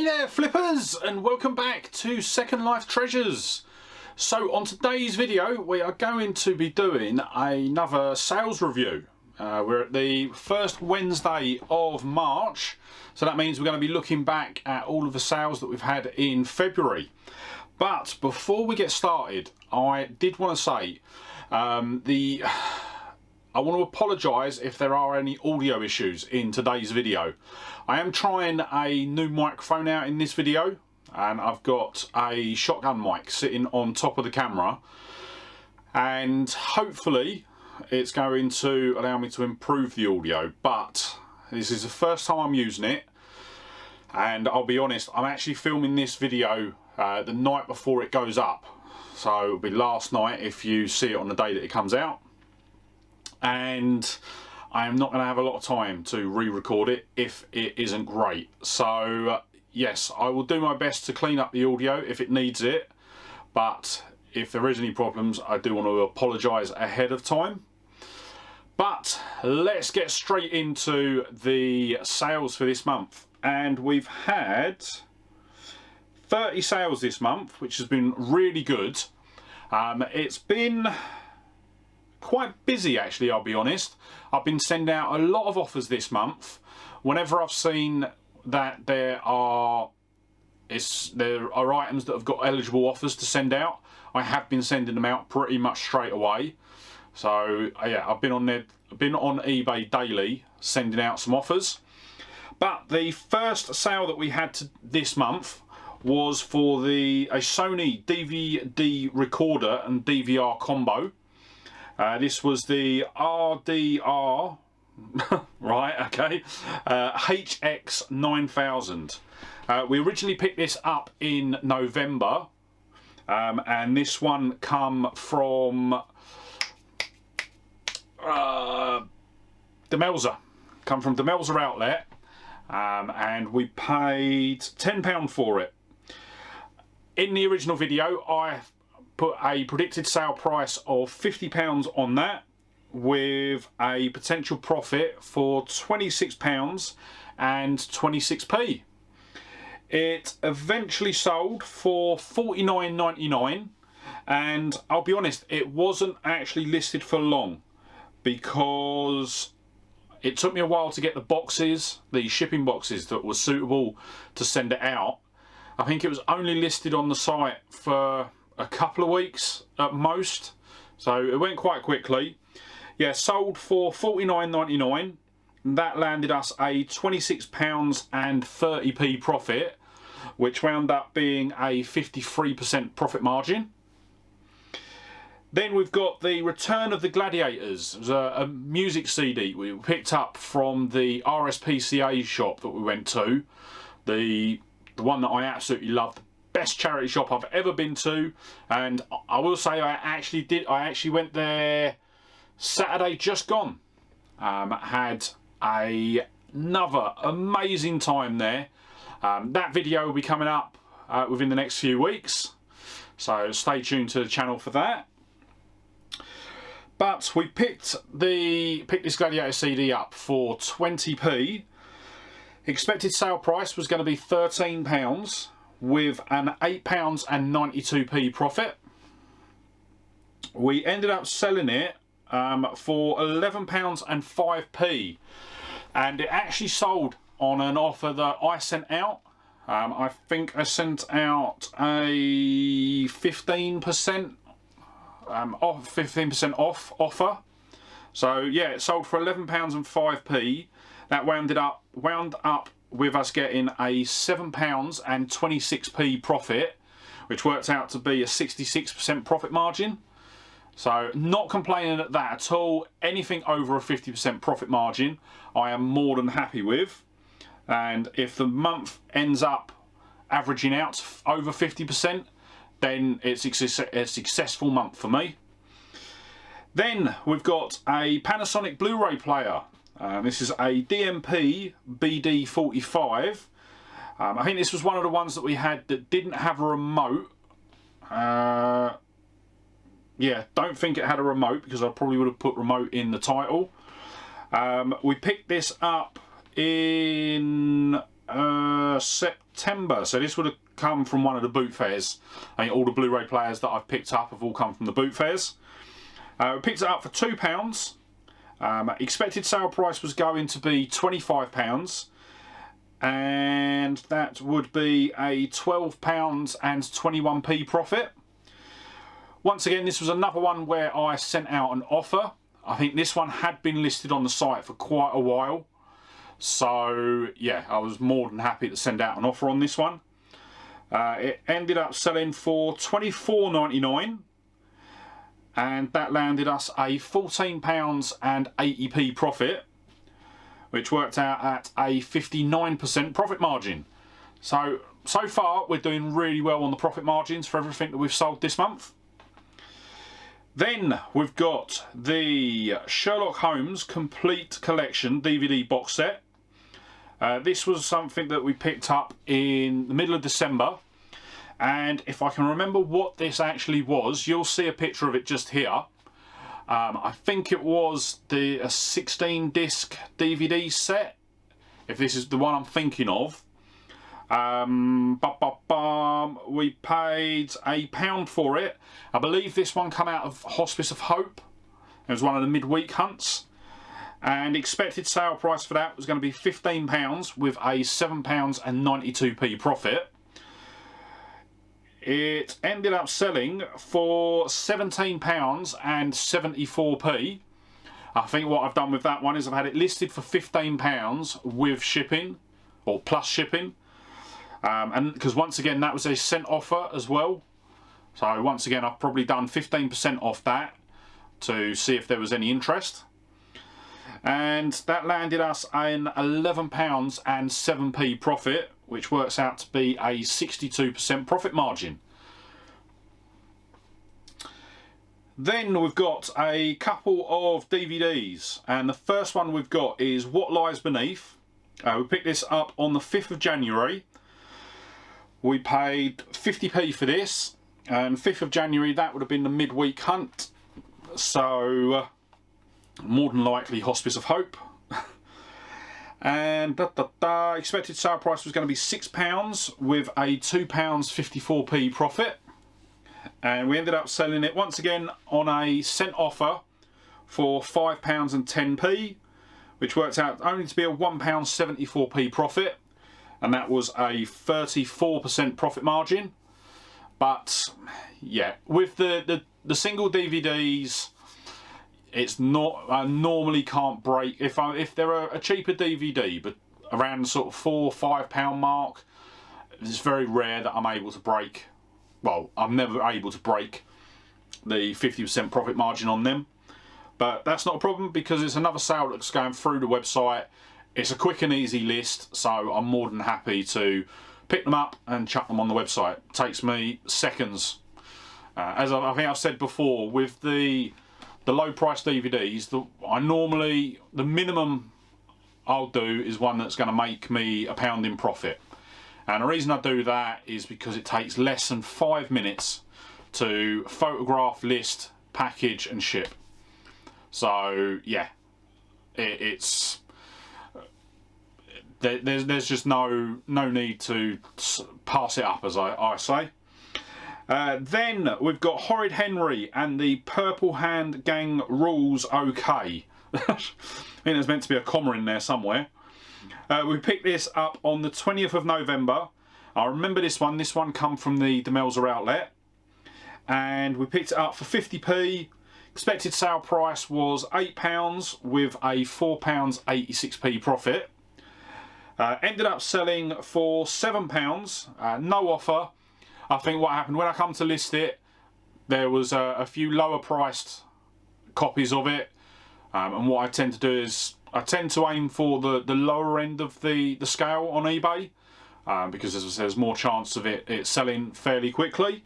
Hey there flippers, and welcome back to Second Life Treasures. So on today's video we are going to be doing another sales review. We're at the first Wednesday of March, so that means we're going to be looking back at all of the sales that we've had in February. But before we get started, I did want to say I want to apologise if there are any audio issues in today's video. I am trying a new microphone out in this video, and I've got a shotgun mic sitting on top of the camera, and hopefully it's going to allow me to improve the audio. But this is the first time I'm using it, and I'll be honest, I'm actually filming this video the night before it goes up, so it'll be last night if you see it on the day that it comes out. And I am not going to have a lot of time to re-record it if it isn't great. So yes, I will do my best to clean up the audio if it needs it, but if there is any problems, I do want to apologise ahead of time. But let's get straight into the sales for this month, and we've had 30 sales this month, which has been really good. It's been quite busy actually, I'll be honest. I've been sending out a lot of offers this month. Whenever I've seen that there are items that have got eligible offers to send out, I have been sending them out pretty much straight away. So yeah, I've been on eBay daily sending out some offers. But the first sale that we had this month was for a Sony DVD recorder and DVR combo. This was the RDR, right, okay, HX 9000. We originally picked this up in November, and this one come from Demelza. Come from Demelza outlet, and we paid £10 for it. In the original video, I put a predicted sale price of £50 on that, with a potential profit for £26 and 26p. It eventually sold for £49.99, and I'll be honest, it wasn't actually listed for long because it took me a while to get the boxes, the shipping boxes that were suitable to send it out. I think it was only listed on the site for a couple of weeks at most, so it went quite quickly. Yeah, sold for £49.99. That landed us a £26 and 30p profit, which wound up being a 53% profit margin. Then we've got the Return of the Gladiators. It was a music CD we picked up from the RSPCA shop that we went to, the one that I absolutely loved. Best charity shop I've ever been to, and I will say I actually went there Saturday just gone. Had another amazing time there. That video will be coming up within the next few weeks, so stay tuned to the channel for that. But we picked this Gladiator CD up for 20p. Expected sale price was going to be £13, with an £8 and 92p profit. We ended up selling it for £11 and 5p, and it actually sold on an offer that I sent out. I think I sent out a 15% off offer. So yeah, it sold for £11 and 5p. That wound up with us getting a £7 and 26p profit, which worked out to be a 66% profit margin. So not complaining at that at all. Anything over a 50% profit margin I am more than happy with, and if the month ends up averaging out over 50%, then it's a successful month for me. Then we've got a Panasonic Blu-ray player. This is a DMP BD45. I think this was one of the ones that we had that didn't have a remote. Yeah, don't think it had a remote because I probably would have put remote in the title. We picked this up in September, so this would have come from one of the boot fairs. I think all the Blu-ray players that I've picked up have all come from the boot fairs. We picked it up for £2. Expected sale price was going to be £25, and that would be a £12.21 profit. Once again, this was another one where I sent out an offer. I think this one had been listed on the site for quite a while, so yeah, I was more than happy to send out an offer on this one. It ended up selling for £24.99, and that landed us a £14.80 profit, which worked out at a 59% profit margin. So far we're doing really well on the profit margins for everything that we've sold this month. Then we've got the Sherlock Holmes Complete Collection DVD box set. This was something that we picked up in the middle of December, and if I can remember what this actually was, you'll see a picture of it just here. I think it was a 16 disc DVD set, if this is the one I'm thinking of. We paid £1 for it. I believe this one come out of Hospice of Hope. It was one of the midweek hunts, and expected sale price for that was going to be £15 with a £7.92 profit. It ended up selling for £17.74. I think what I've done with that one is I've had it listed for £15 with shipping, or plus shipping. And because once again that was a cent offer as well, so once again I've probably done 15% off that to see if there was any interest, and that landed us an £11.07 profit, which works out to be a 62% profit margin. Then we've got a couple of DVDs, and the first one we've got is What Lies Beneath. We picked this up on the 5th of January. We paid 50p for this, and 5th of January that would have been the midweek hunt, so more than likely Hospice of Hope. And expected sale price was going to be £6 with a £2.54 profit, and we ended up selling it once again on a cent offer for £5.10, which worked out only to be a £1.74 profit, and that was a 34% profit margin. But yeah, with the single DVDs, it's not, I normally can't break, if there are a cheaper DVD but around the sort of £4 or £5 mark, it's very rare that I'm able to break, well, I'm never able to break the 50% profit margin on them. But that's not a problem, because it's another sale that's going through the website. It's a quick and easy list, so I'm more than happy to pick them up and chuck them on the website. It takes me seconds. As I think I've said before, with the low price DVDs, the minimum I'll do is one that's going to make me £1 in profit. And the reason I do that is because it takes less than 5 minutes to photograph, list, package and ship. So yeah, there's just no need to pass it up, as I say. Then we've got Horrid Henry and the Purple Hand Gang Rules OK. I think there's meant to be a comma in there somewhere. We picked this up on the 20th of November. I remember this one. This one come from the Demelza outlet, and we picked it up for 50p. Expected sale price was £8 with a £4.86 profit. Ended up selling for £7, no offer. I think what happened when I come to list it, there was a few lower priced copies of it, and what I tend to do is I tend to aim for the lower end of the scale on eBay, because as I said, there's more chance of it selling fairly quickly.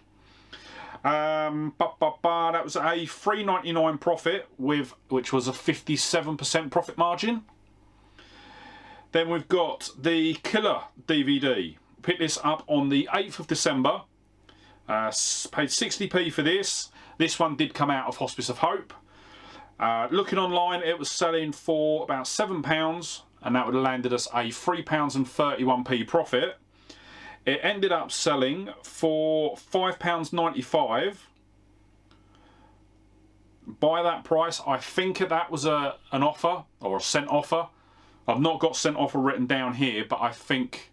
That was a £3.99 profit, which was a 57% profit margin. Then we've got the Killer DVD. Picked this up on the 8th of December. Paid 60p for this. This one did come out of Hospice of Hope. Looking online, it was selling for about £7, and that would have landed us a £3.31 profit. It ended up selling for £5.95. By that price, I think that was an offer, or a cent offer. I've not got cent offer written down here, but I think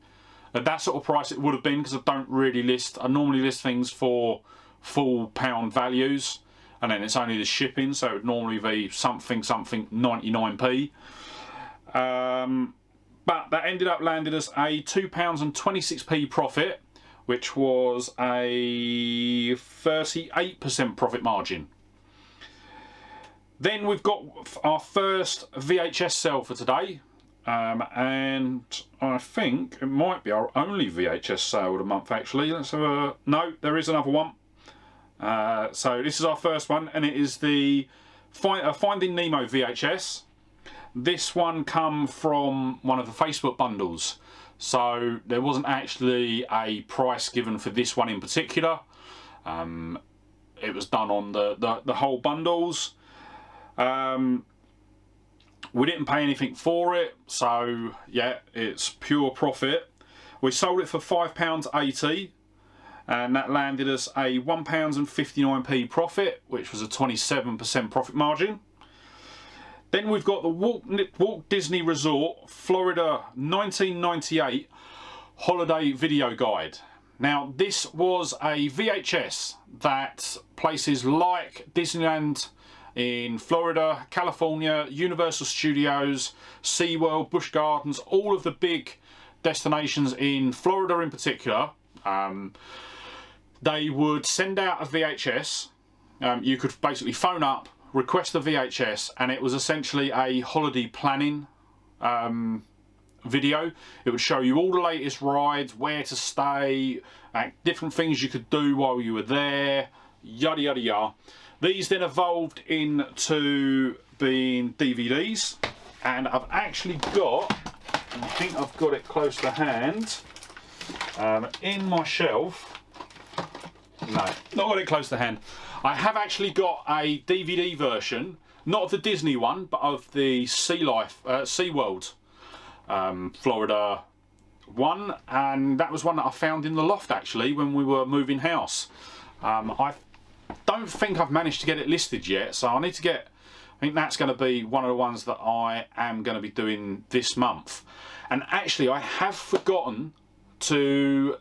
at that sort of price it would have been, because I don't really list, I normally list things for full pound values, and then it's only the shipping, so it would normally be something 99p. But that ended up landing us a £2.26 profit, which was a 38% profit margin. Then we've got our first VHS sale for today, and I think it might be our only VHS sale of the month actually. Let's have a, no, there is another one. So this is our first one, and it is the Finding Nemo VHS. This one come from one of the Facebook bundles, so there wasn't actually a price given for this one in particular. It was done on the whole bundles. We didn't pay anything for it, so yeah, it's pure profit. We sold it for £5.80, and that landed us a £1.59 profit, which was a 27% profit margin. Then we've got the Walt Disney Resort Florida 1998 holiday video guide. Now this was a VHS that places like Disneyland in Florida, California, Universal Studios, SeaWorld, Busch Gardens, all of the big destinations in Florida in particular, they would send out a VHS. You could basically phone up, request a VHS, and it was essentially a holiday planning video. It would show you all the latest rides, where to stay, different things you could do while you were there, yada yada yada. These then evolved into being DVDs, and I've actually got, I think I've got it close to hand, in my shelf. No, not got it close to hand. I have actually got a DVD version, not of the Disney one, but of the SeaWorld Florida one, and that was one that I found in the loft actually when we were moving house. I don't think I've managed to get it listed yet, so I need to get, I think that's going to be one of the ones that I am going to be doing this month. And actually I have forgotten to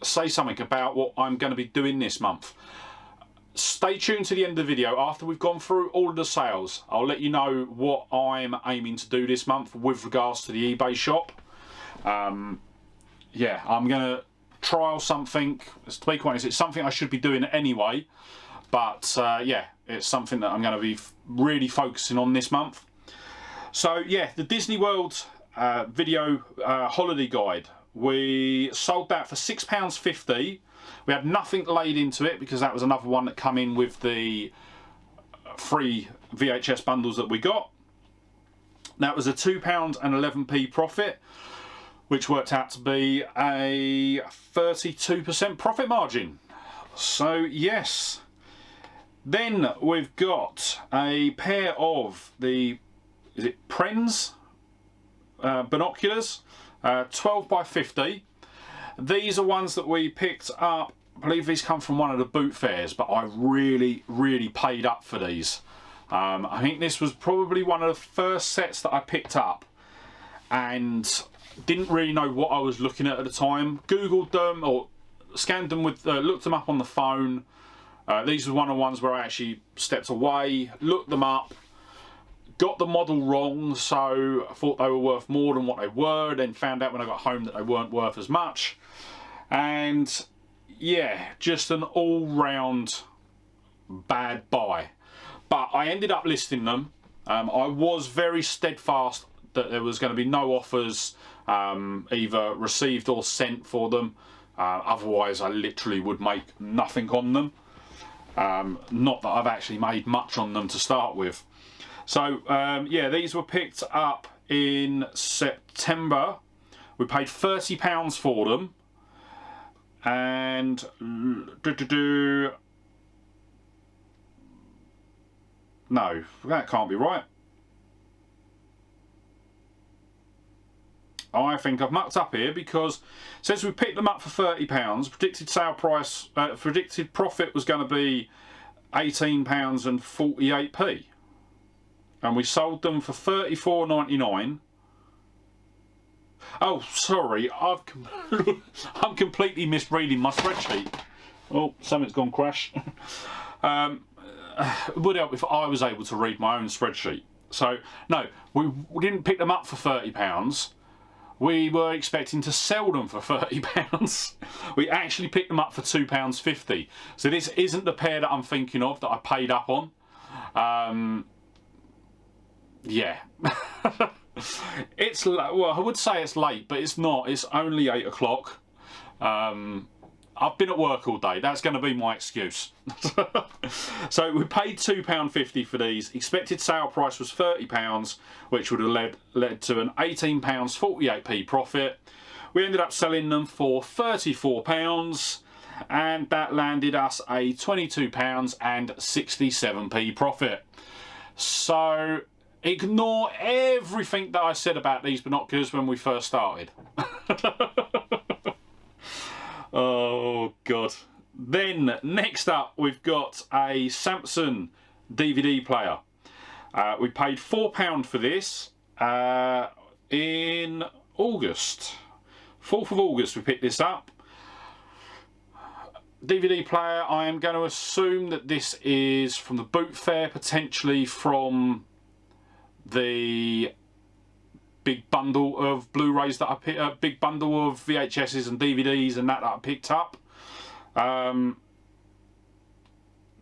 say something about what I'm going to be doing this month. Stay tuned to the end of the video. After we've gone through all of the sales, I'll let you know what I'm aiming to do this month with regards to the eBay shop. Yeah, I'm going to trial something. To be quite honest, it's something I should be doing anyway, but yeah, it's something that I'm going to be really focusing on this month. So yeah, the Disney World video holiday guide, we sold that for £6.50. We had nothing laid into it because that was another one that come in with the free VHS bundles that we got. That was a £2.11 profit, which worked out to be a 32% profit margin. So yes. Then we've got a pair of the, is it Prens binoculars, 12 by 50. These are ones that we picked up, I believe these come from one of the boot fairs, but I really paid up for these. I think this was probably one of the first sets that I picked up, and didn't really know what I was looking at the time. Googled them or scanned them with, looked them up on the phone. These were one of the ones where I actually stepped away, looked them up, got the model wrong, so I thought they were worth more than what they were, then found out when I got home that they weren't worth as much. And yeah, just an all-round bad buy. But I ended up listing them. I was very steadfast that there was going to be no offers either received or sent for them. Otherwise I literally would make nothing on them. Not that I've actually made much on them to start with. So yeah, these were picked up in September. We paid £30 for them, and no, that can't be right. I think I've mucked up here, because it says we picked them up for £30. Predicted sale price, predicted profit was going to be £18.48p, and we sold them for £34.99. Oh, sorry, I'm completely misreading my spreadsheet. Oh, something's gone crash. It would help if I was able to read my own spreadsheet. So, no, we didn't pick them up for £30. We were expecting to sell them for £30. We actually picked them up for £2.50. So this isn't the pair that I'm thinking of that I paid up on. Yeah. It's, well, I would say it's late, but it's not. It's only 8 o'clock. I've been at work all day. That's going to be my excuse. So we paid £2.50 for these. Expected sale price was £30, which would have led to an £18.48p profit. We ended up selling them for £34, and that landed us a £22.67p profit. So ignore everything that I said about these binoculars when we first started. Oh God. Then next up we've got a Samsung DVD player. We paid £4 for this in August. 4th of August we picked this up. DVD player, I am going to assume that this is from the boot fair, potentially from the big bundle of Blu-rays that I picked up, big bundle of VHSs and DVDs and that I picked up. No,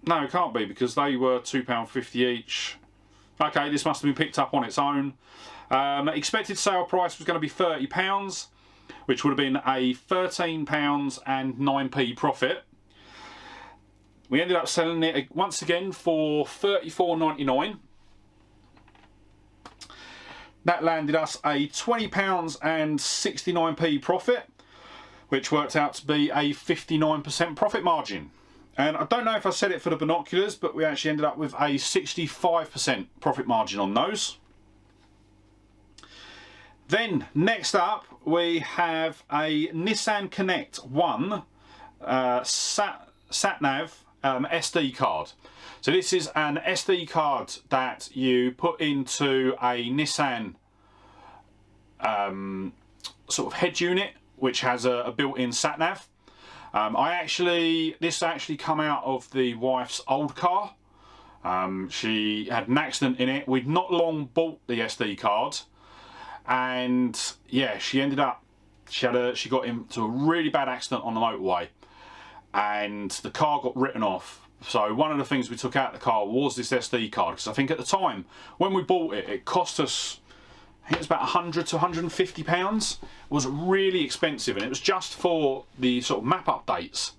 it can't be, because they were £2.50 each. Okay, this must have been picked up on its own. Expected sale price was going to be £30, which would have been a £13.09p profit. We ended up selling it once again for £34.99. That landed us a £20.69p profit, which worked out to be a 59% profit margin. And I don't know if I said it for the binoculars, but we actually ended up with a 65% profit margin on those. Then next up we have a Nissan Connect 1 sat-nav SD card. So this is an SD card that you put into a Nissan sort of head unit, which has a built-in sat-nav. This actually come out of the wife's old car. She had an accident in it. We'd not long bought the SD card, and yeah, she got into a really bad accident on the motorway, and the car got written off. So one of the things we took out of the car was this SD card, because I think at the time when we bought it, it cost us, I think it was about £100 to £150. It was really expensive, and it was just for the sort of map updates.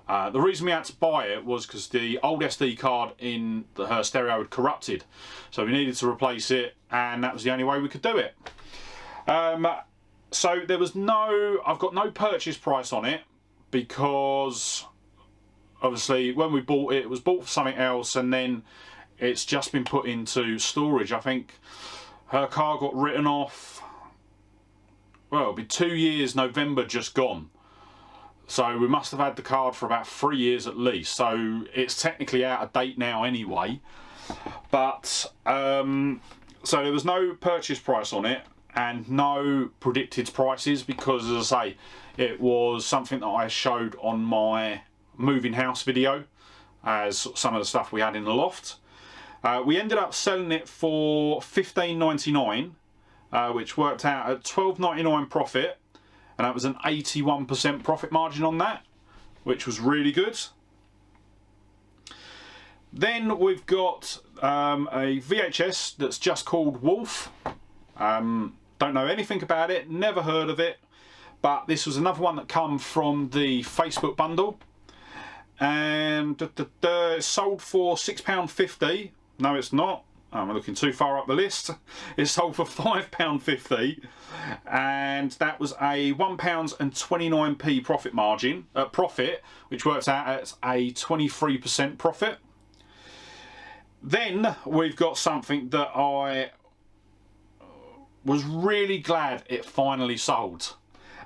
The reason we had to buy it was because the old SD card in her stereo had corrupted, so we needed to replace it, and that was the only way we could do it. So there was I've got no purchase price on it, because obviously when we bought it, it was bought for something else, and then it's just been put into storage. I think her car got written off, well, it'll be 2 years November just gone. So we must have had the card for about 3 years at least. So it's technically out of date now anyway. But, so there was no purchase price on it and no predicted prices, because, as I say, it was something that I showed on my moving house video as some of the stuff we had in the loft. We ended up selling it for $15.99, which worked out at $12.99 profit, and that was an 81% profit margin on that, which was really good. Then we've got a VHS that's just called Wolf. Don't know anything about it, never heard of it, but this was another one that come from the Facebook bundle, and it's sold for £6.50. No, it's not. I'm looking too far up the list. It's sold for £5.50, and that was a £1.29p profit margin, which works out as a 23% profit. Then we've got something that was really glad it finally sold.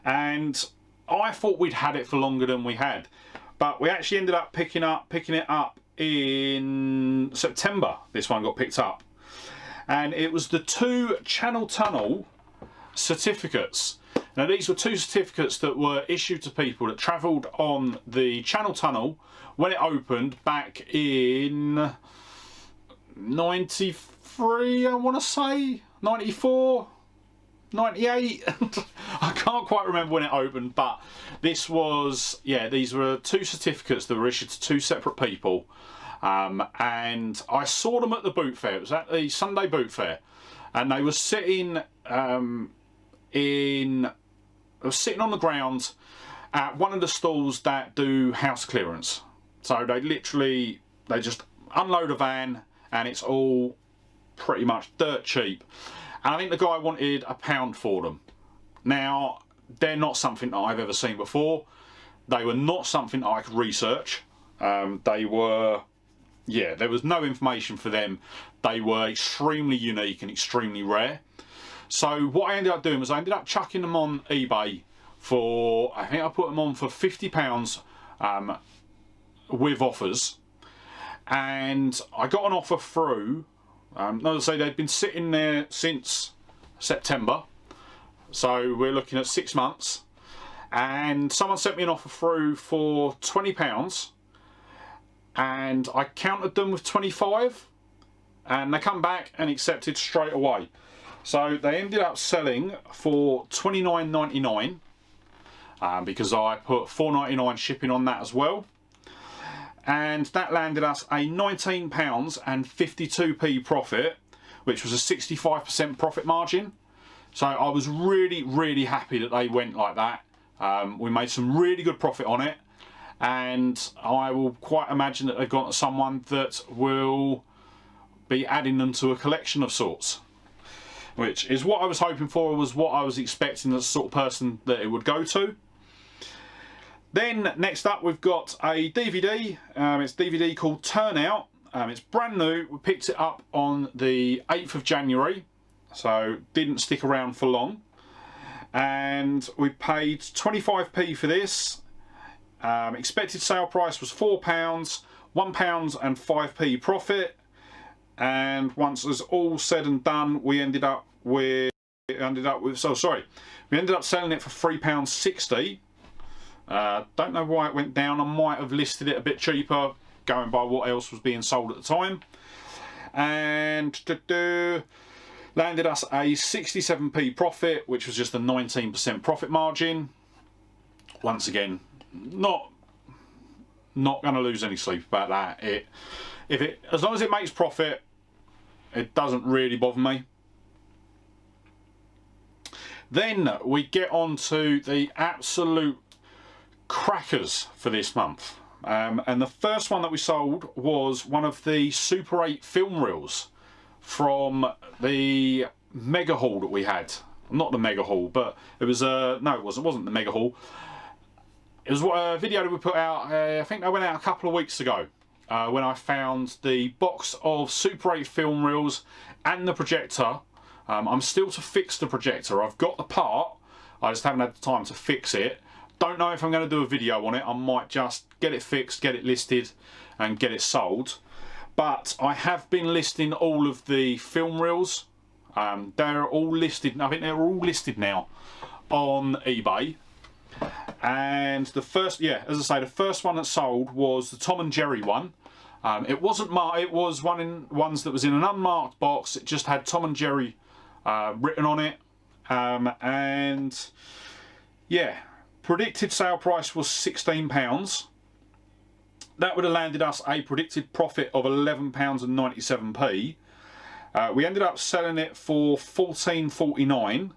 And I thought we'd had it for longer than we had, but we actually ended up picking it up in September. This one got picked up, and it was the 2 channel tunnel certificates. Now these were 2 certificates that were issued to people that travelled on the channel tunnel when it opened back in 93, I want to say, 94, 98. I can't quite remember when it opened, but this was, yeah, these were 2 certificates that were issued to 2 separate people. And I saw them at the boot fair. It was at the Sunday boot fair, and they were sitting on the ground at one of the stalls that do house clearance. So they just unload a van, and it's all pretty much dirt cheap. And I think the guy wanted £1 for them. Now, they're not something that I've ever seen before. They were not something that I could research. They were, yeah, there was no information for them. They were extremely unique and extremely rare. So what I ended up doing was I ended up chucking them on eBay for, I think I put them on for £50 with offers. And I got an offer through. As I say, they'd been sitting there since September, so we're looking at 6 months, and someone sent me an offer through for £20, and I countered them with 25, and they come back and accepted straight away. So they ended up selling for £29.99, because I put £4.99 shipping on that as well. And that landed us a £19 and 52p profit, which was a 65% profit margin. So I was really, really happy that they went like that. We made some really good profit on it, and I will quite imagine that they've gone to someone that will be adding them to a collection of sorts, which is what I was hoping for, was what I was expecting, the sort of person that it would go to. Then next up we've got a DVD. It's a DVD called Turnout. It's brand new. We picked it up on the 8th of January, so didn't stick around for long. And we paid 25p for this. Expected sale price was £4, £1 and 5p profit. And once it was all said and done, we ended up selling it for £3.60. Don't know why it went down. I might have listed it a bit cheaper, going by what else was being sold at the time. And landed us a 67p profit, which was just a 19% profit margin. Once again, not going to lose any sleep about that. As long as it makes profit, it doesn't really bother me. Then we get on to the absolute crackers for this month, and the first one that we sold was one of the Super 8 film reels from the mega haul that we had. Not the mega haul, but it was no, it wasn't the mega haul. It was a video that we put out, I think they went out a couple of weeks ago, when I found the box of Super 8 film reels and the projector. I'm still to fix the projector. I've got the part, I just haven't had the time to fix it. Don't know if I'm going to do a video on it. I might just get it fixed, get it listed and get it sold. But I have been listing all of the film reels. They're all listed. I think they're all listed now on eBay. And the first, yeah, as I say, the first one that sold was the Tom and Jerry one. It wasn't marked. It was ones that was in an unmarked box. It just had Tom and Jerry written on it. And yeah. Predicted sale price was £16. That would have landed us a predicted profit of £11.97p. We ended up selling it for £14.49,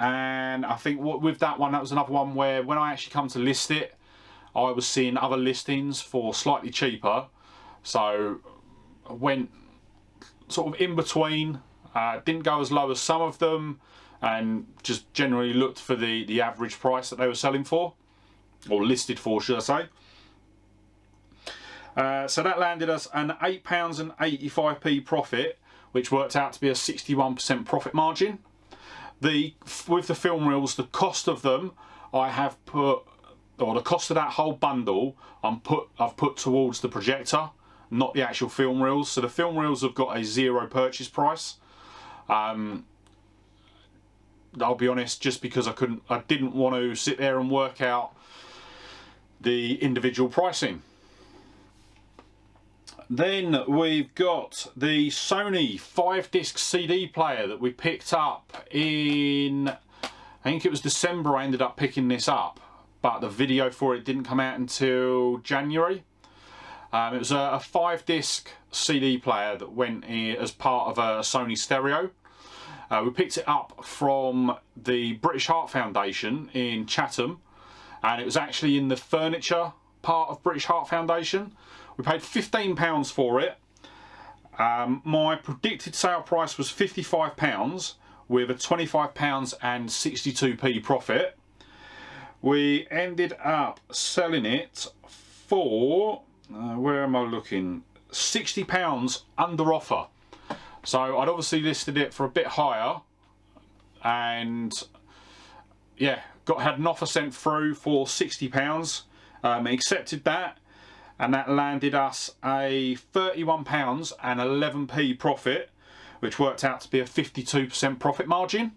and I think with that one, that was another one where when I actually come to list it, I was seeing other listings for slightly cheaper, so I went sort of in between. Didn't go as low as some of them, and just generally looked for the average price that they were selling for, or listed for, should I say. So that landed us an £8.85p profit, which worked out to be a 61% profit margin. With the film reels, the cost of them I have put, or the cost of that whole bundle I've put towards the projector, not the actual film reels. So the film reels have got a 0 purchase price. I'll be honest, just because I didn't want to sit there and work out the individual pricing. Then we've got the Sony 5-disc CD player that we picked up in, I think it was December I ended up picking this up, but the video for it didn't come out until January. It was a 5-disc CD player that went in as part of a Sony stereo. We picked it up from the British Heart Foundation in Chatham, and it was actually in the furniture part of British Heart Foundation. We paid £15 for it. My predicted sale price was £55 with a £25 and 62p profit. We ended up selling it for, where am I looking, £60 under offer. So I'd obviously listed it for a bit higher, and yeah, had an offer sent through for £60. Accepted that, and that landed us a £31 and 11p profit, which worked out to be a 52% profit margin.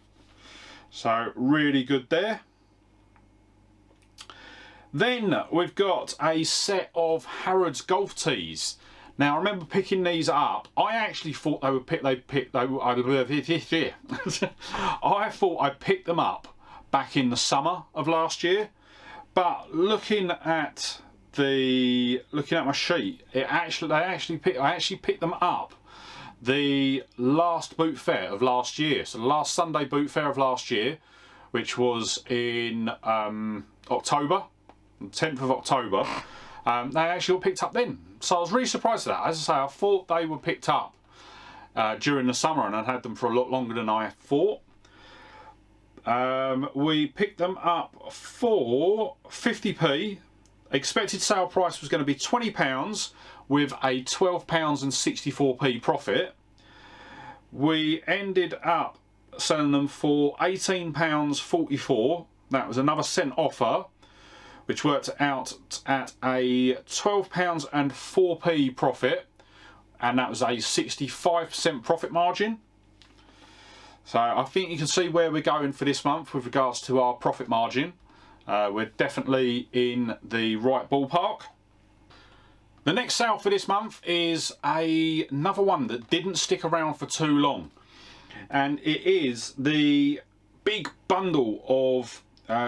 So really good there. Then we've got a set of Harrods golf tees. Now I remember picking these up. I actually thought I thought I picked them up back in the summer of last year, but looking at my sheet, I actually picked them up the last boot fair of last year. So the last Sunday boot fair of last year, which was in October, 10th of October. They actually were picked up then. So I was really surprised at that. As I say, I thought they were picked up during the summer, and I'd had them for a lot longer than I thought. We picked them up for 50p. Expected sale price was going to be £20 with a £12 and 64p profit. We ended up selling them for £18.44. That was another cent offer, which worked out at a £12 and 4p profit, and that was a 65% profit margin. So I think you can see where we're going for this month with regards to our profit margin. We're definitely in the right ballpark. The next sale for this month is another one that didn't stick around for too long, and it is the big bundle of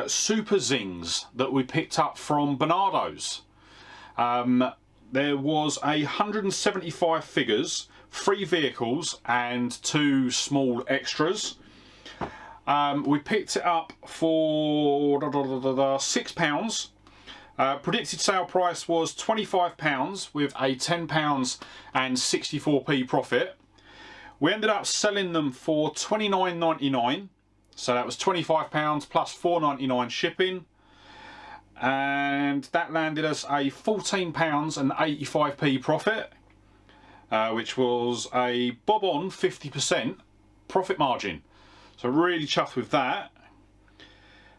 Super Zings that we picked up from Bernardo's. There was 175 figures, 3 vehicles and 2 small extras. We picked it up for £6. Predicted sale price was £25 with a £10 and 64p profit. We ended up selling them for £29.99. So that was £25 plus £4.99 shipping, and that landed us a £14 and 85p profit, which was a bob-on 50% profit margin. So really chuffed with that.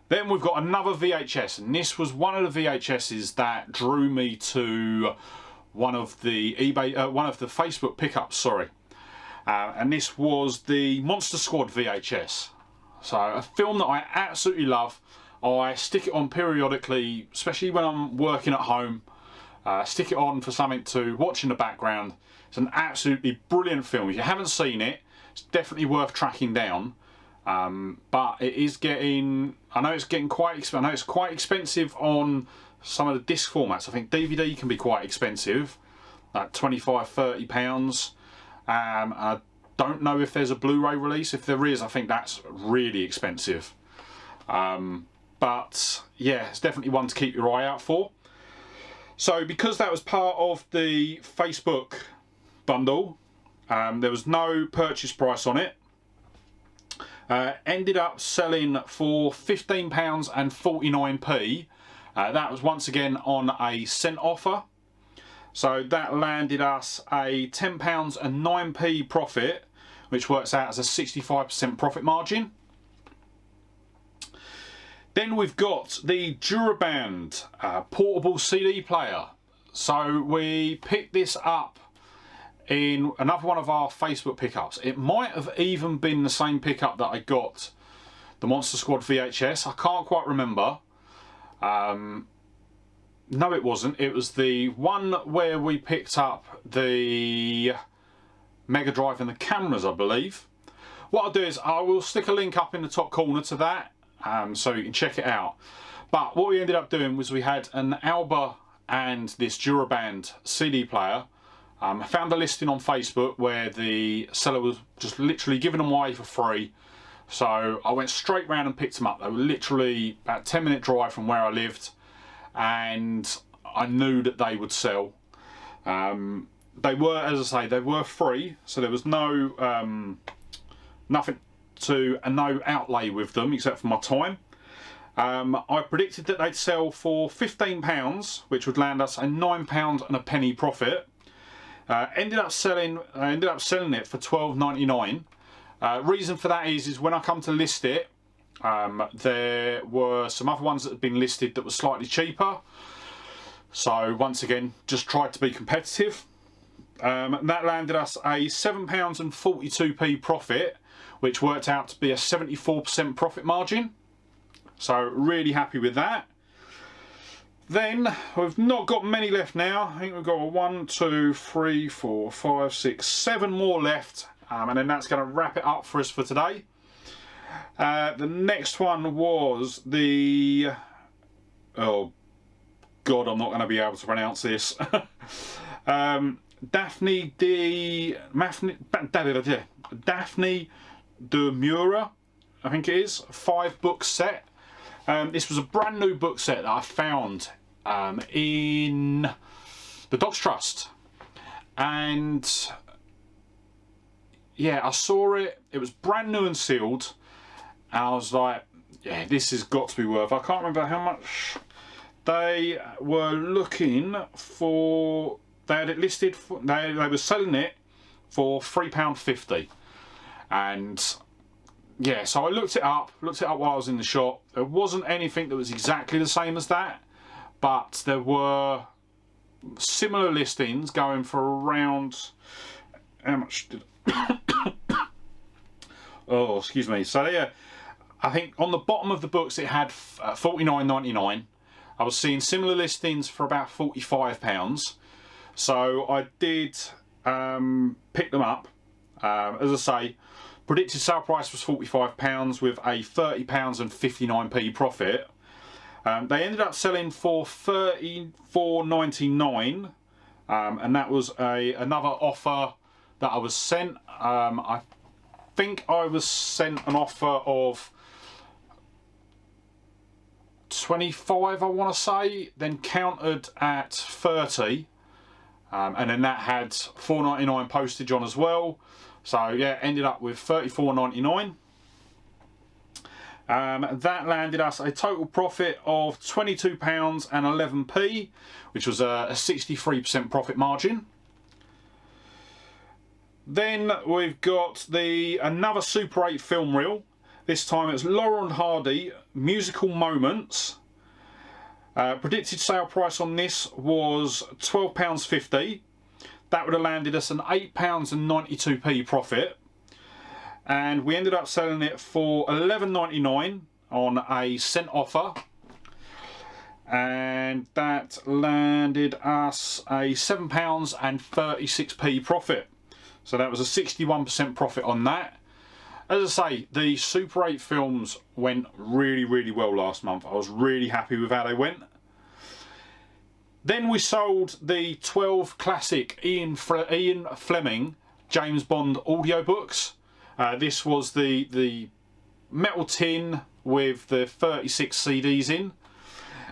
Then we've got another VHS, and this was one of the VHSs that drew me to one of the Facebook pickups. Sorry, and this was the Monster Squad VHS. So a film that I absolutely love. I stick it on periodically, especially when I'm working at home. Stick it on for something to watch in the background. It's an absolutely brilliant film. If you haven't seen it, it's definitely worth tracking down. But it is getting, I know it's quite expensive on some of the disc formats. I think DVD can be quite expensive, like £25–30. I don't know if there's a Blu-ray release. If there is, I think that's really expensive. But yeah, it's definitely one to keep your eye out for. So because that was part of the Facebook bundle, there was no purchase price on it. Ended up selling for £15 and 49p. That was once again on a cent offer. So that landed us a £10 and 9p profit, which works out as a 65% profit margin. Then we've got the Duraband portable CD player. So we picked this up in another one of our Facebook pickups. It might have even been the same pickup that I got the Monster Squad VHS. I can't quite remember. No, it wasn't. It was the one where we picked up the Mega Drive and the cameras, I believe. What I'll do is I will stick a link up in the top corner to that, so you can check it out. But what we ended up doing was we had an Alba and this Duraband CD player. I found a listing on Facebook where the seller was just literally giving them away for free. So I went straight round and picked them up. They were literally about a 10-minute drive from where I lived, and I knew that they would sell. They were, as I say, they were free, so there was no nothing to no outlay with them except for my time. I predicted that they'd sell for £15, which would land us a £9 and a penny profit. Ended up selling it for £12.99. Reason for that is when I come to list it, there were some other ones that had been listed that were slightly cheaper. So once again, just tried to be competitive. That landed us a £7.42 profit, which worked out to be a 74% profit margin. So really happy with that. Then we've not got many left now. I think we've got 1, 2, 3, 4, 5, 6, 7 more left, and then that's going to wrap it up for us for today. The next one was the, oh god, I'm not going to be able to pronounce this. Daphne de Mura, I think it is, 5-book set. This was a brand new book set that I found in the Dogs Trust, and yeah, I saw it. It was brand new and sealed, and I was like, yeah, this has got to be worth. I can't remember how much they were looking for. They had it listed for, they were selling it for £3.50, and yeah, so I looked it up while I was in the shop. There wasn't anything that was exactly the same as that, but there were similar listings going for around, how much did oh, excuse me. So yeah, I think on the bottom of the books it had £49.99. I was seeing similar listings for about £45. So I did pick them up. As I say, predicted sale price was £45 with a £30.59 profit. They ended up selling for $34.99, and that was another offer that I was sent. I think I was sent an offer of 25, I want to say, then countered at 30, and then that had $4.99 postage on as well. So yeah, ended up with $34.99. That landed us a total profit of £22.11, which was a 63% profit margin. Then we've got another Super 8 film reel. This time it's Laurel and Hardy Musical Moments. Predicted sale price on this was £12.50. That would have landed us an £8.92 profit, and we ended up selling it for $11.99 on a cent offer, and that landed us a £7.36 profit. So that was a 61% profit on that. As I say, the Super 8 films went really, really well last month. I was really happy with how they went. Then we sold the 12 classic Ian Fleming James Bond audiobooks. This was the metal tin with the 36 CDs in,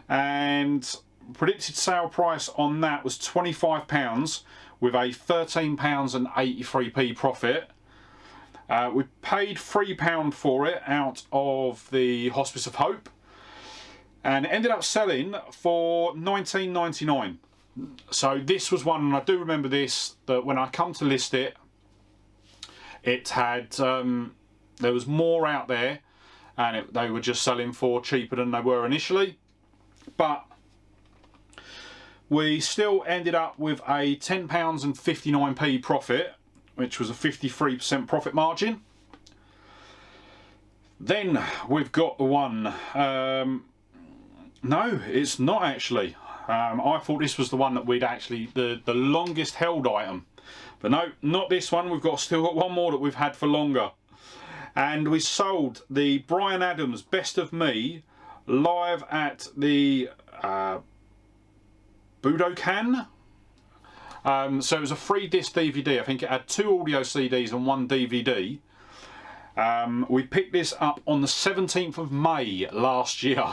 and predicted sale price on that was £25 with a £13.83 profit. We paid £3 for it out of the Hospice of Hope, and it ended up selling for $19.99. So this was one, and I do remember this, that when I come to list it, It had there was more out there, and they were just selling for cheaper than they were initially, but we still ended up with a £10.59 profit, which was a 53% profit margin. Then we've got the one, no, it's not actually. I thought this was the one that we'd actually, the longest held item. But no, not this one. We've still got one more that we've had for longer. And we sold the Bryan Adams Best of Me live at the Budokan. So it was a 3-disc DVD. I think it had 2 audio CDs and 1 DVD. We picked this up on the 17th of May last year.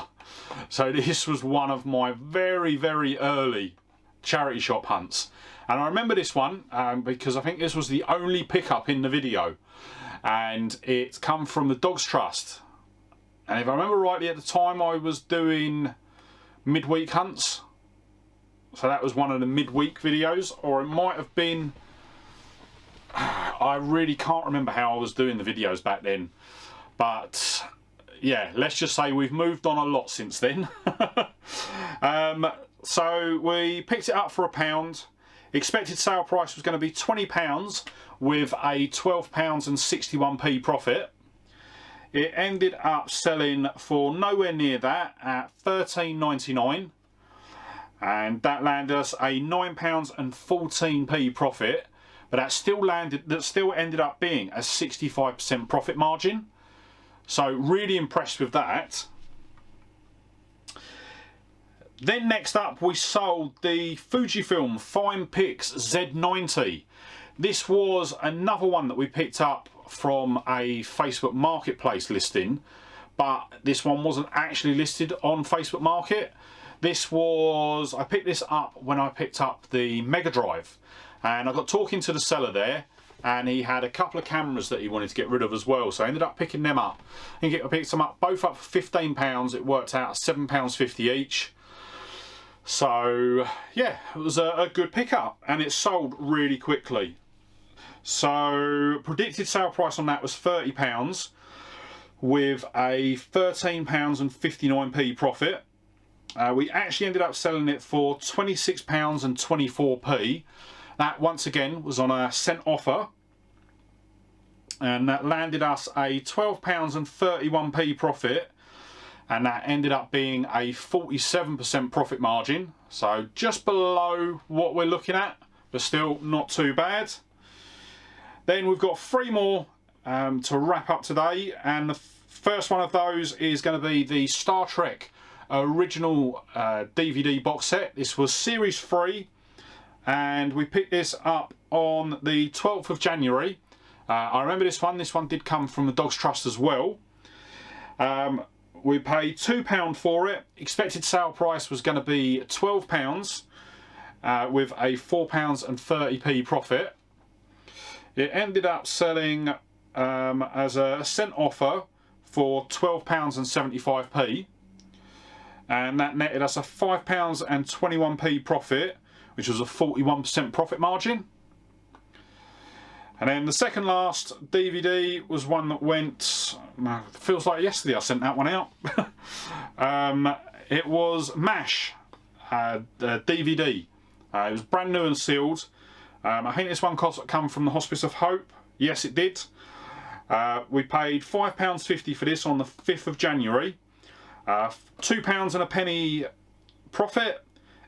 So this was one of my very, very early charity shop hunts. And I remember this one because I think this was the only pickup in the video. And it's come from the Dogs Trust. And if I remember rightly, at the time I was doing midweek hunts. So that was one of the midweek videos, or it might have been, I really can't remember how I was doing the videos back then. But yeah, let's just say we've moved on a lot since then. So we picked it up for £1. Expected sale price was going to be £20 with a £12.61 profit. It ended up selling for nowhere near that at £13.99. And that landed us a £9.14 profit, but that still ended up being a 65% profit margin. So really impressed with that. Then next up we sold the Fujifilm Fine Pix Z90. This was another one that we picked up from a Facebook Marketplace listing, but this one wasn't actually listed on Facebook Market. This was, I picked this up when I picked up the Mega Drive, and I got talking to the seller there, and he had a couple of cameras that he wanted to get rid of as well, so I ended up picking them up. I picked them up both up for £15. It worked out £7.50 each. So yeah, it was a good pickup, and it sold really quickly. So predicted sale price on that was £30 with a £13.59 profit. We actually ended up selling it for £26.24. That once again was on a cent offer, and that landed us a £12.31 profit, and that ended up being a 47% profit margin. So just below what we're looking at, but still not too bad. Then we've got 3 more to wrap up today, and the first one of those is going to be the Star Trek original DVD box set. This was series 3, and we picked this up on the 12th of January. I remember this one did come from the Dogs Trust as well. We paid £2 for it. Expected sale price was going to be £12 with a £4.30 profit. It ended up selling as a cent offer for £12.75, and that netted us a £5.21 profit, which was a 41% profit margin. And then the second last DVD was one that went, feels like yesterday I sent that one out. It was MASH DVD. It was brand new and sealed. I think this one come from the Hospice of Hope. Yes, it did. We paid £5.50 for this on the 5th of January. £2 and a penny profit.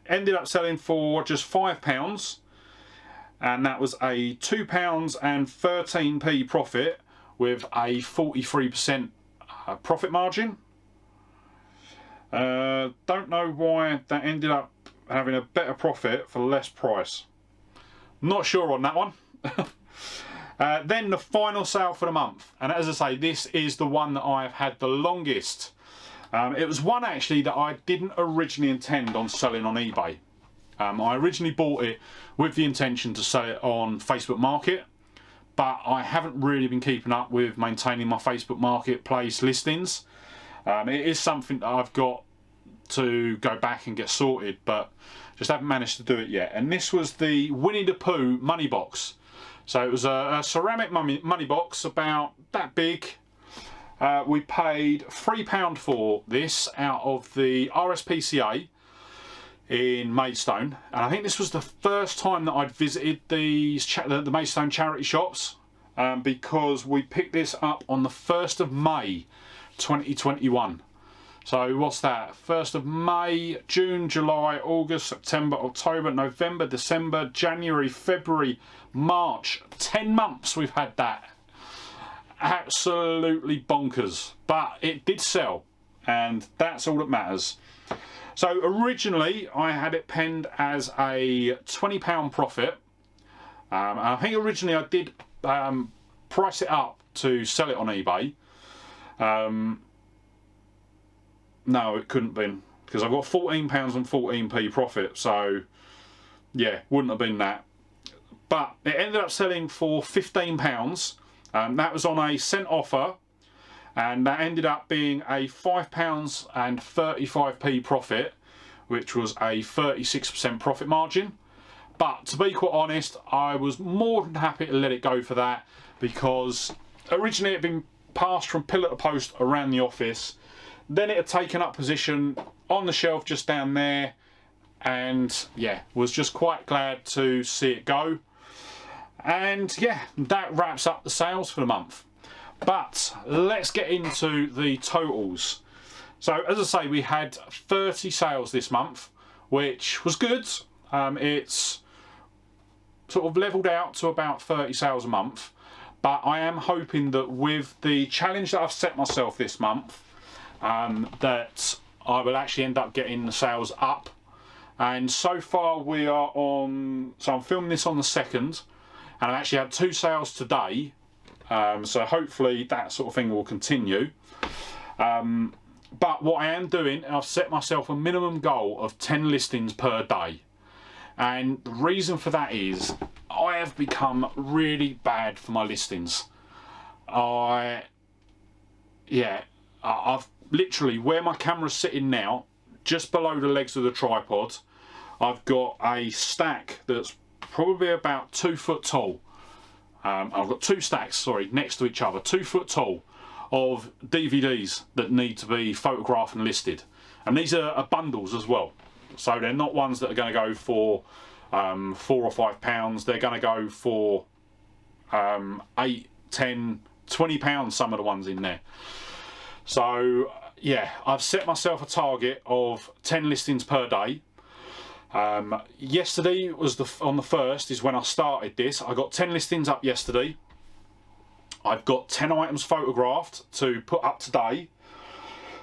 Ended up selling for just £5. And that was a £2.13 profit with a 43% profit margin. Don't know why that ended up having a better profit for less price. Not sure on that one. Then the final sale for the month, and as I say, this is the one that I've had the longest. It was one actually that I didn't originally intend on selling on eBay. I originally bought it with the intention to sell it on Facebook Market, but I haven't really been keeping up with maintaining my Facebook Marketplace listings. It is something that I've got to go back and get sorted, but just haven't managed to do it yet. And this was the Winnie the Pooh money box. So it was a ceramic money box about that big. We paid £3 for this out of the RSPCA in Maidstone, and I think this was the first time that I'd visited the Maidstone charity shops, because we picked this up on the 1st of May 2021. So what's that? 1st of May, June, July, August, September, October, November, December, January, February, March. 10 months we've had that. Absolutely bonkers. But it did sell, and that's all that matters. So originally I had it penned as a £20 profit. And I think originally I did price it up to sell it on eBay. No, it couldn't have been, because I've got £14 and 14p profit, so yeah, wouldn't have been that. But it ended up selling for £15. That was on a cent offer, and that ended up being a £5 and 35p profit, which was a 36% profit margin. But to be quite honest, I was more than happy to let it go for that, because originally it had been passed from pillar to post around the office. Then it had taken up position on the shelf just down there, and yeah, was just quite glad to see it go. And yeah, that wraps up the sales for the month. But let's get into the totals. So as I say, we had 30 sales this month, which was good. It's sort of leveled out to about 30 sales a month, but I am hoping that with the challenge that I've set myself this month, that I will actually end up getting the sales up. And so far we are on, so I'm filming this on the 2nd, and I actually had 2 sales today, so hopefully that sort of thing will continue. But what I am doing, I've set myself a minimum goal of 10 listings per day, and the reason for that is I have become really bad for my listings. I've literally, where my camera's sitting now, just below the legs of the tripod, I've got a stack that's probably about 2 foot tall. I've got 2 stacks, sorry, next to each other, 2 foot tall, of DVDs that need to be photographed and listed. And these are bundles as well. So they're not ones that are going to go for £4 or £5. They're going to go for £8, £10, £20, some of the ones in there. So yeah, I've set myself a target of 10 listings per day. Yesterday was on the 1st is when I started this. I got 10 listings up yesterday. I've got 10 items photographed to put up today.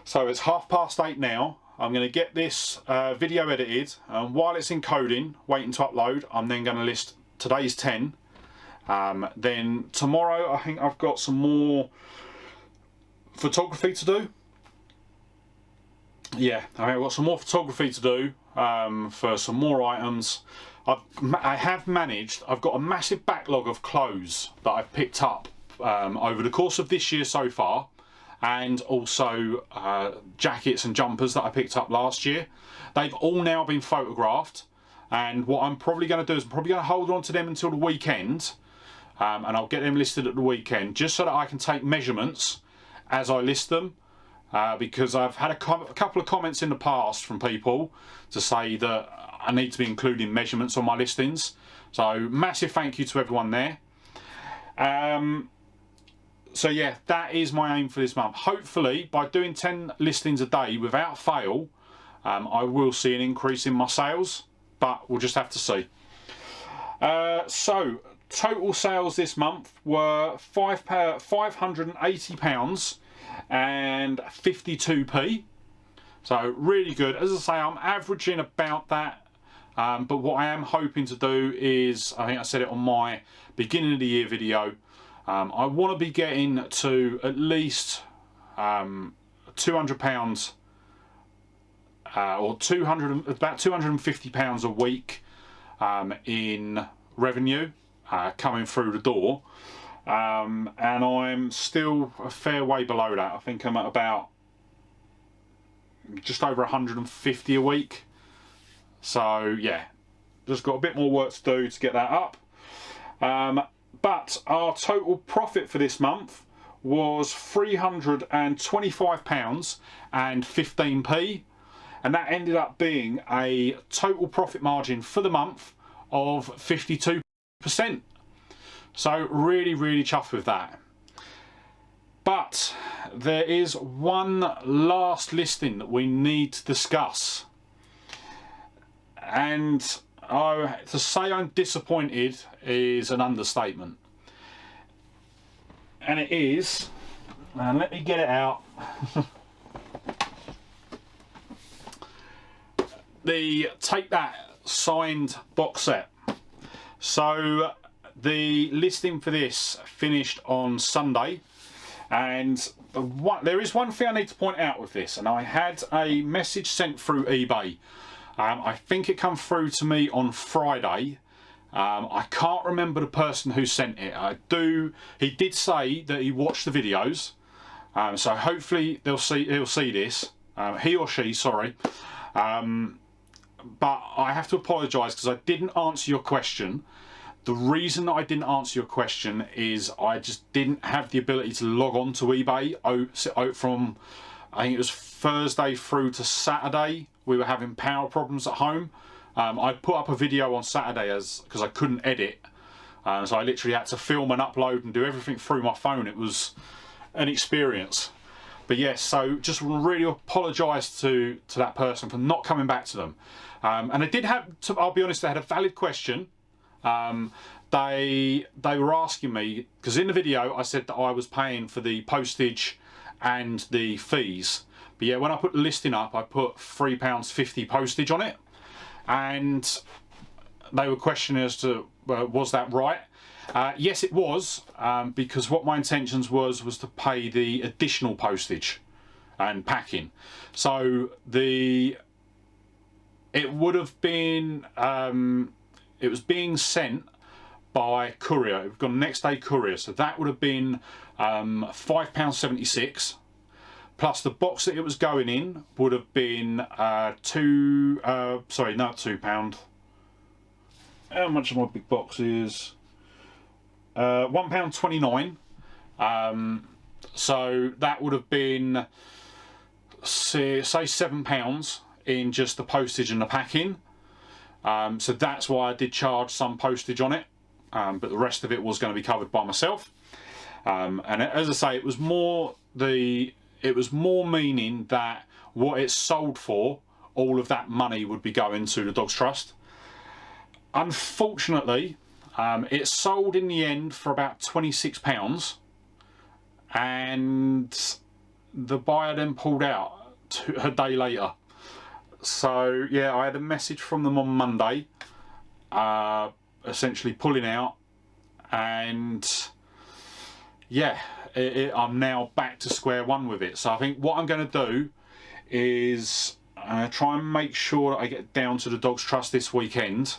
So it's 8:30 now. I'm going to get this video edited, and while it's encoding, waiting to upload, I'm then going to list today's 10. Then tomorrow I think I've got some more photography to do. Yeah, I've got some more photography to do for some more items. I have managed, I've got a massive backlog of clothes that I've picked up over the course of this year so far, and also jackets and jumpers that I picked up last year. They've all now been photographed, and what I'm probably going to do is I'm probably going to hold on to them until the weekend, and I'll get them listed at the weekend just so that I can take measurements as I list them. Because I've had a couple of comments in the past from people to say that I need to be including measurements on my listings. So massive thank you to everyone there. So yeah, that is my aim for this month. Hopefully by doing 10 listings a day without fail, I will see an increase in my sales, but we'll just have to see. So total sales this month were £580 and 52p. So really good. As I say, I'm averaging about that, but what I am hoping to do is, I think I said it on my beginning of the year video, I want to be getting to at least £200 or about £250 a week in revenue coming through the door. And I'm still a fair way below that. I think I'm at about just over 150 a week. So yeah, just got a bit more work to do to get that up. But our total profit for this month was £325.15p, and that ended up being a total profit margin for the month of 52%. So really, really chuffed with that. But there is one last listing that we need to discuss, and to say I'm disappointed is an understatement. And it is, and let me get it out, the Take That signed box set. So the listing for this finished on Sunday, and there is one thing I need to point out with this, and I had a message sent through eBay. I think it came through to me on Friday. I can't remember the person who sent it. He did say that he watched the videos, so hopefully he'll see this. He or she, sorry. But I have to apologise because I didn't answer your question. The reason that I didn't answer your question is I just didn't have the ability to log on to eBay from, I think it was Thursday through to Saturday. We were having power problems at home. I put up a video on Saturday because I couldn't edit, so I literally had to film and upload and do everything through my phone. It was an experience. But yes, so just really apologise to that person for not coming back to them. And I did have, I'll be honest, they had a valid question. They were asking me, because in the video I said that I was paying for the postage and the fees. But yeah, when I put the listing up, I put £3.50 postage on it. And they were questioning as to, was that right? Yes, it was, because what my intentions was to pay the additional postage and packing. So it would have been, it was being sent by courier. We've got a next day courier, so that would have been £5.76. Plus the box that it was going in would have been £2. How much of my big box is? £1.29. So that would have been, say £7 in just the postage and the packing. So that's why I did charge some postage on it, but the rest of it was going to be covered by myself. And as I say, it was more meaning that what it sold for, all of that money would be going to the Dogs Trust. Unfortunately, it sold in the end for about £26, and the buyer then pulled out a day later. So yeah, I had a message from them on Monday, essentially pulling out, and yeah, I'm now back to square one with it. So I think what I'm going to do is try and make sure that I get down to the Dogs Trust this weekend.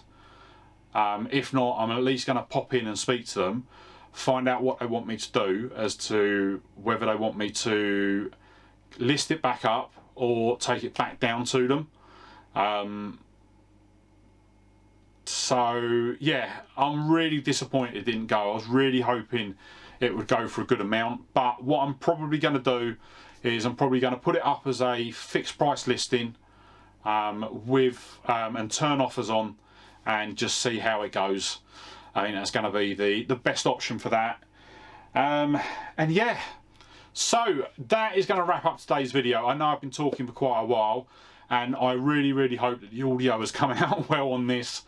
If not, I'm at least going to pop in and speak to them, find out what they want me to do as to whether they want me to list it back up or take it back down to them. So yeah, I'm really disappointed it didn't go. I was really hoping it would go for a good amount, but what I'm probably going to do is I'm probably going to put it up as a fixed price listing and turn offers on and just see how it goes. I think that's going to be the best option for that. And yeah, so that is going to wrap up today's video. I know I've been talking for quite a while, and I really hope that the audio has come out well on this.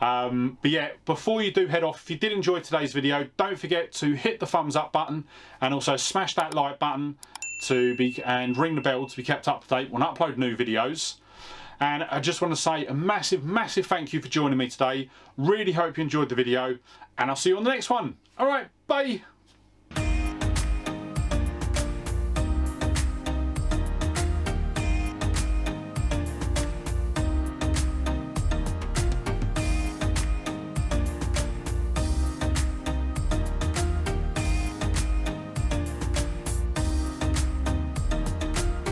But yeah, before you do head off, if you did enjoy today's video, don't forget to hit the thumbs up button and also smash that like button and ring the bell to be kept up to date when I upload new videos. And I just want to say a massive thank you for joining me today. Really hope you enjoyed the video, and I'll see you on the next one. All right, bye.